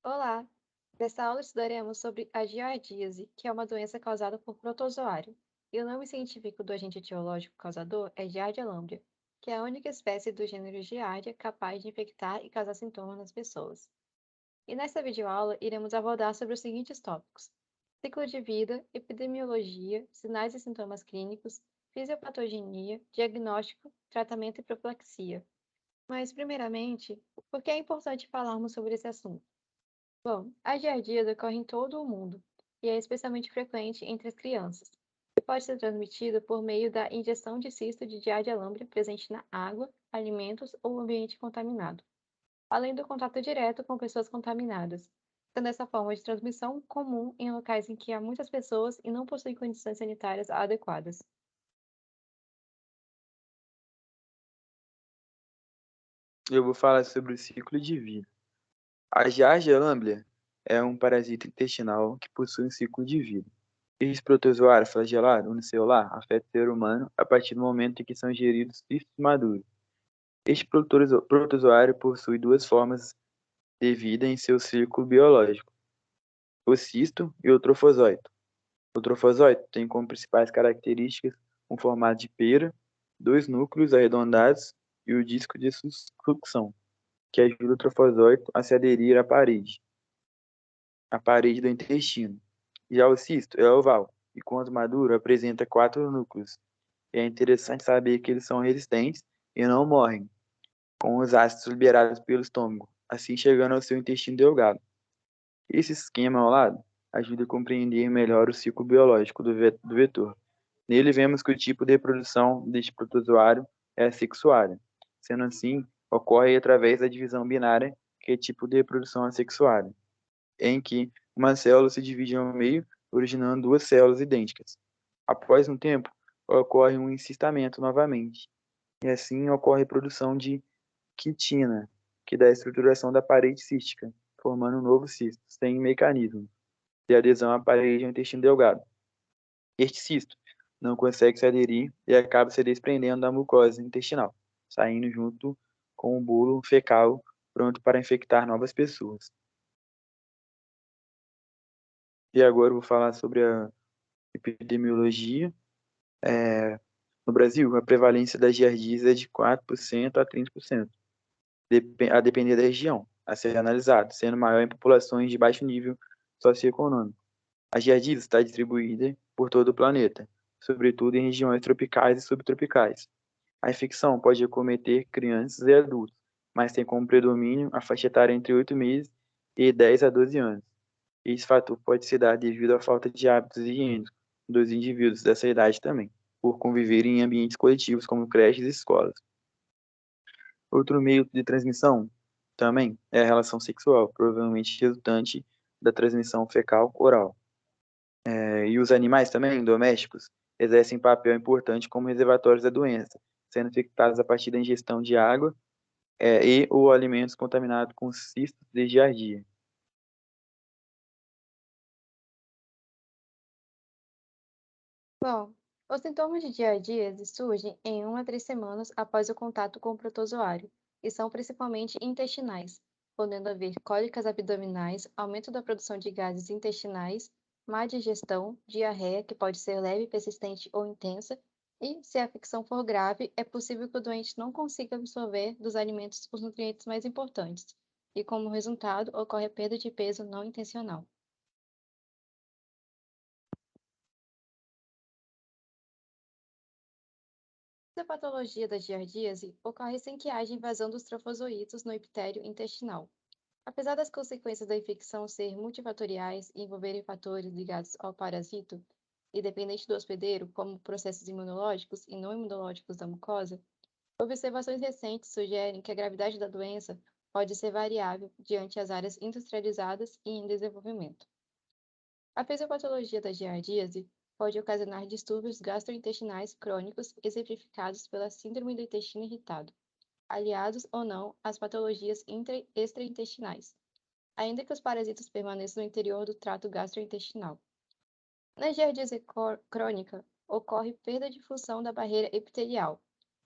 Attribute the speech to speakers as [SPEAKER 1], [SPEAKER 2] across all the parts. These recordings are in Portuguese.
[SPEAKER 1] Olá! Nesta aula estudaremos sobre a giardíase, que é uma doença causada por protozoário. E o nome científico do agente etiológico causador é Giardia lamblia, que é a única espécie do gênero Giardia capaz de infectar e causar sintomas nas pessoas. E nesta videoaula iremos abordar sobre os seguintes tópicos: ciclo de vida, epidemiologia, sinais e sintomas clínicos, fisiopatogenia, diagnóstico, tratamento e profilaxia. Mas, primeiramente, por que é importante falarmos sobre esse assunto? Bom, a giardíase ocorre em todo o mundo e é especialmente frequente entre as crianças. E pode ser transmitida por meio da ingestão de cisto de Giardia lamblia presente na água, alimentos ou ambiente contaminado, além do contato direto com pessoas contaminadas, sendo essa forma de transmissão comum em locais em que há muitas pessoas e não possuem condições sanitárias adequadas.
[SPEAKER 2] Eu vou falar sobre o ciclo de vida. A Giardia lamblia é um parasita intestinal que possui um ciclo de vida. Esse protozoário flagelado unicelular afeta o ser humano a partir do momento em que são ingeridos cistos maduros. Este protozoário possui duas formas de vida em seu ciclo biológico: o cisto e o trofozoito. O trofozoito tem como principais características um formato de pera, dois núcleos arredondados e o disco de sucção, que ajuda o trofozoito a se aderir à parede do intestino. Já o cisto é oval e, quando maduro, apresenta quatro núcleos. E é interessante saber que eles são resistentes e não morrem com os ácidos liberados pelo estômago, assim chegando ao seu intestino delgado. Esse esquema ao lado ajuda a compreender melhor o ciclo biológico do vetor. Nele vemos que o tipo de reprodução deste protozoário é assexuada. Sendo assim, ocorre através da divisão binária, que é tipo de reprodução assexuada, em que uma célula se divide ao meio, originando duas células idênticas. Após um tempo, ocorre um encistamento novamente, e assim ocorre a produção de quitina, que dá a estruturação da parede cística, formando um novo cisto, sem mecanismo de adesão à parede do intestino delgado. Este cisto não consegue se aderir e acaba se desprendendo da mucosa intestinal, saindo junto com o bolo fecal pronto para infectar novas pessoas. E agora eu vou falar sobre a epidemiologia. No Brasil, a prevalência das giardíase é de 4% a 30%, a depender da região a ser analisado, sendo maior em populações de baixo nível socioeconômico. A giardíase está distribuída por todo o planeta, sobretudo em regiões tropicais e subtropicais. A infecção pode acometer crianças e adultos, mas tem como predomínio a faixa etária entre 8 meses e 10 a 12 anos. Esse fator pode se dar devido à falta de hábitos higiênicos dos indivíduos dessa idade também, por conviverem em ambientes coletivos como creches e escolas. Outro meio de transmissão também é a relação sexual, provavelmente resultante da transmissão fecal-oral. E os animais também, domésticos, exercem papel importante como reservatórios da doença, sendo infectados a partir da ingestão de água, e ou alimentos contaminados com cistos de giardia.
[SPEAKER 1] Bom, os sintomas de giardíase surgem em 1 a 3 semanas após o contato com o protozoário e são principalmente intestinais, podendo haver cólicas abdominais, aumento da produção de gases intestinais, má digestão, diarreia, que pode ser leve, persistente ou intensa, e, se a infecção for grave, é possível que o doente não consiga absorver dos alimentos os nutrientes mais importantes, e, como resultado, ocorre a perda de peso não intencional. A patologia da giardíase ocorre sem que haja invasão dos trofozoítos no epitélio intestinal. Apesar das consequências da infecção serem multifatoriais e envolverem fatores ligados ao parasito, independente do hospedeiro, como processos imunológicos e não imunológicos da mucosa, observações recentes sugerem que a gravidade da doença pode ser variável diante as áreas industrializadas e em desenvolvimento. A fisiopatologia da giardíase pode ocasionar distúrbios gastrointestinais crônicos exemplificados pela síndrome do intestino irritado, aliados ou não às patologias extraintestinais, ainda que os parasitas permaneçam no interior do trato gastrointestinal. Na giardíase crônica, ocorre perda de função da barreira epitelial.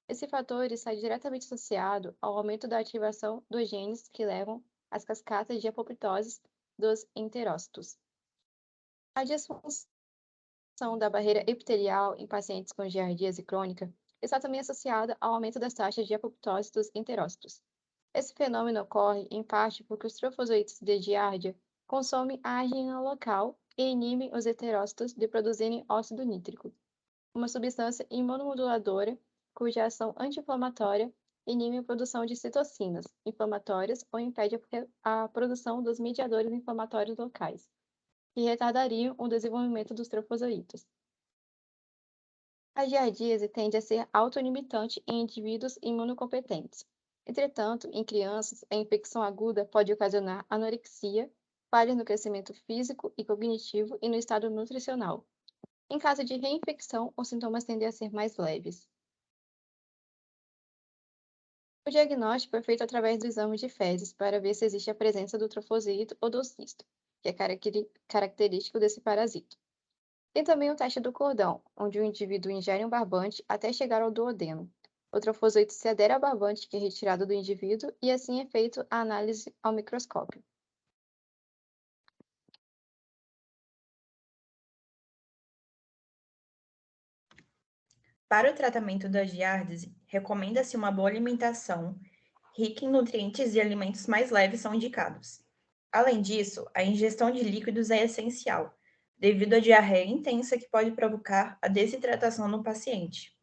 [SPEAKER 1] Esse fator está diretamente associado ao aumento da ativação dos genes que levam às cascatas de apoptose dos enterócitos. A disfunção da barreira epitelial em pacientes com giardíase crônica está também associada ao aumento das taxas de apoptose dos enterócitos. Esse fenômeno ocorre, em parte, porque os trofozoitos de giardia consomem a argina local e inibem os heterócitos de produzirem óxido nítrico, uma substância imunomoduladora cuja ação anti-inflamatória inibe a produção de citocinas inflamatórias ou impede a produção dos mediadores inflamatórios locais, que retardariam o desenvolvimento dos trofozoítos. A giardíase tende a ser autolimitante em indivíduos imunocompetentes. Entretanto, em crianças, a infecção aguda pode ocasionar anorexia, falhas no crescimento físico e cognitivo e no estado nutricional. Em caso de reinfecção, os sintomas tendem a ser mais leves. O diagnóstico é feito através do exame de fezes para ver se existe a presença do trofosito ou do cisto, que é característico desse parasito. Tem também o teste do cordão, onde o indivíduo ingere um barbante até chegar ao duodeno. O trofozoito se adere ao barbante que é retirado do indivíduo e assim é feito a análise ao microscópio.
[SPEAKER 3] Para o tratamento da giardíase, recomenda-se uma boa alimentação, rica em nutrientes e alimentos mais leves são indicados. Além disso, a ingestão de líquidos é essencial, devido à diarreia intensa que pode provocar a desidratação no paciente.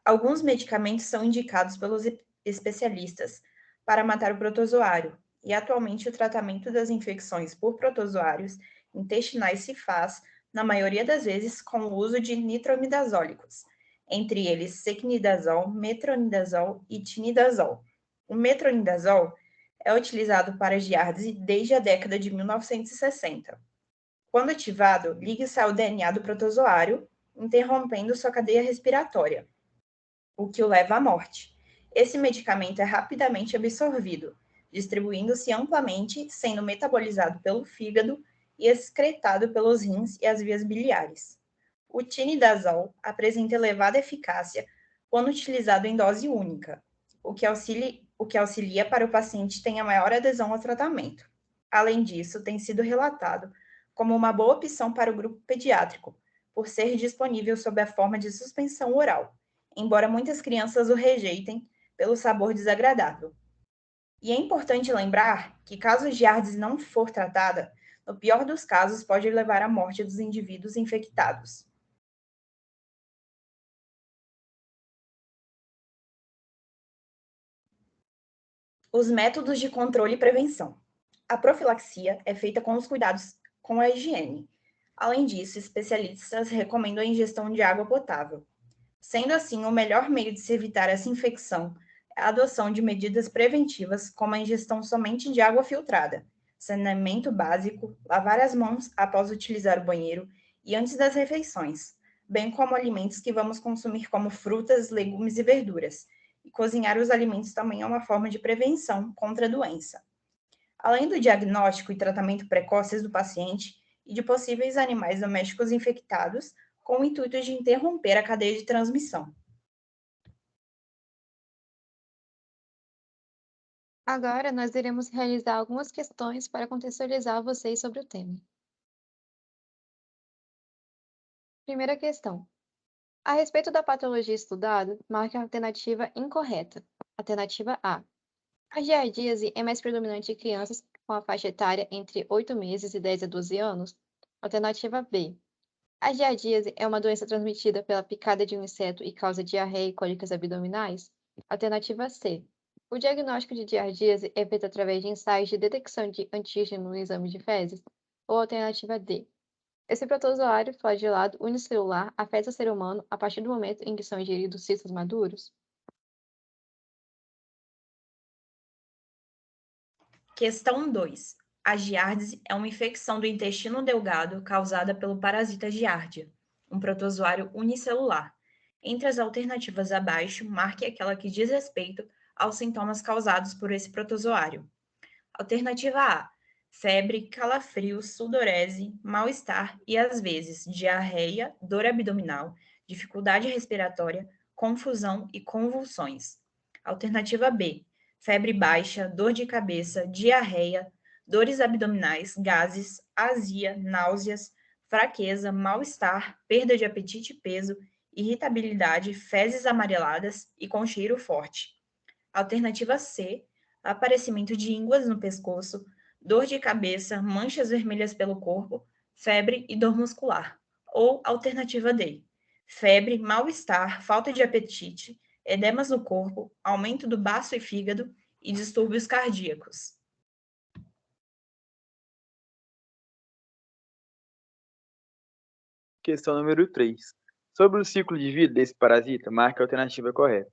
[SPEAKER 3] Alguns medicamentos são indicados pelos especialistas para matar o protozoário, e atualmente o tratamento das infecções por protozoários intestinais se faz, na maioria das vezes, com o uso de nitromidazólicos, entre eles secnidazol, metronidazol e tinidazol. O metronidazol é utilizado para giardíase desde a década de 1960. Quando ativado, liga-se ao DNA do protozoário, interrompendo sua cadeia respiratória, o que o leva à morte. Esse medicamento é rapidamente absorvido, distribuindo-se amplamente, sendo metabolizado pelo fígado e excretado pelos rins e as vias biliares. O tinidazol apresenta elevada eficácia quando utilizado em dose única, o que auxilia para o paciente tenha maior adesão ao tratamento. Além disso, tem sido relatado como uma boa opção para o grupo pediátrico, por ser disponível sob a forma de suspensão oral, embora muitas crianças o rejeitem pelo sabor desagradável. E é importante lembrar que, caso a giardíase não for tratada, no pior dos casos, pode levar à morte dos indivíduos infectados. Os métodos de controle e prevenção. A profilaxia é feita com os cuidados com a higiene. Além disso, especialistas recomendam a ingestão de água potável. Sendo assim, o melhor meio de se evitar essa infecção é a adoção de medidas preventivas, como a ingestão somente de água filtrada, saneamento básico, lavar as mãos após utilizar o banheiro e antes das refeições, bem como alimentos que vamos consumir como frutas, legumes e verduras. E cozinhar os alimentos também é uma forma de prevenção contra a doença. Além do diagnóstico e tratamento precoces do paciente e de possíveis animais domésticos infectados, com o intuito de interromper a cadeia de transmissão.
[SPEAKER 1] Agora, nós iremos realizar algumas questões para contextualizar vocês sobre o tema. Primeira questão. A respeito da patologia estudada, marque a alternativa incorreta. Alternativa A. A giardíase é mais predominante em crianças com a faixa etária entre 8 meses e 10 a 12 anos. Alternativa B. A giardíase é uma doença transmitida pela picada de um inseto e causa diarreia e cólicas abdominais. Alternativa C. O diagnóstico de giardíase é feito através de ensaios de detecção de antígeno no exame de fezes. Ou alternativa D. Esse protozoário flagelado unicelular afeta o ser humano a partir do momento em que são ingeridos cistos maduros?
[SPEAKER 3] Questão 2. A giardíase é uma infecção do intestino delgado causada pelo parasita Giardia, um protozoário unicelular. Entre as alternativas abaixo, marque aquela que diz respeito aos sintomas causados por esse protozoário. Alternativa A: febre, calafrios, sudorese, mal-estar e, às vezes, diarreia, dor abdominal, dificuldade respiratória, confusão e convulsões. Alternativa B: febre baixa, dor de cabeça, diarreia, dores abdominais, gases, azia, náuseas, fraqueza, mal-estar, perda de apetite e peso, irritabilidade, fezes amareladas e com cheiro forte. Alternativa C, aparecimento de ínguas no pescoço, dor de cabeça, manchas vermelhas pelo corpo, febre e dor muscular. Ou alternativa D, febre, mal-estar, falta de apetite, edemas no corpo, aumento do baço e fígado e distúrbios cardíacos.
[SPEAKER 2] Questão número 3. Sobre o ciclo de vida desse parasita, marque a alternativa correta.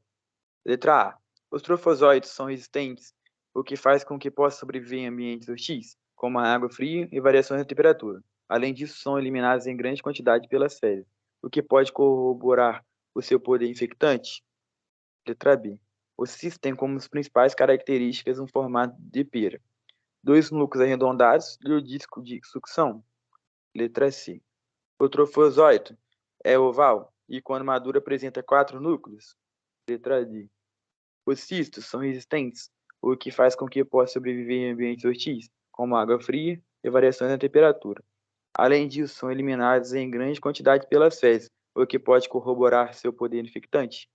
[SPEAKER 2] Letra A. Os trofozoitos são resistentes, o que faz com que possa sobreviver em ambientes hostis, como a água fria e variações da temperatura. Além disso, são eliminados em grande quantidade pelas fezes, o que pode corroborar o seu poder infectante. Letra B. O cisto tem como as principais características um formato de pera, dois núcleos arredondados e o disco de sucção. Letra C. O trofozoito é oval e, quando maduro, apresenta 4 núcleos. Letra D. Os cistos são resistentes, o que faz com que possa sobreviver em ambientes hostis, como água fria e variações na temperatura. Além disso, são eliminados em grande quantidade pelas fezes, o que pode corroborar seu poder infectante.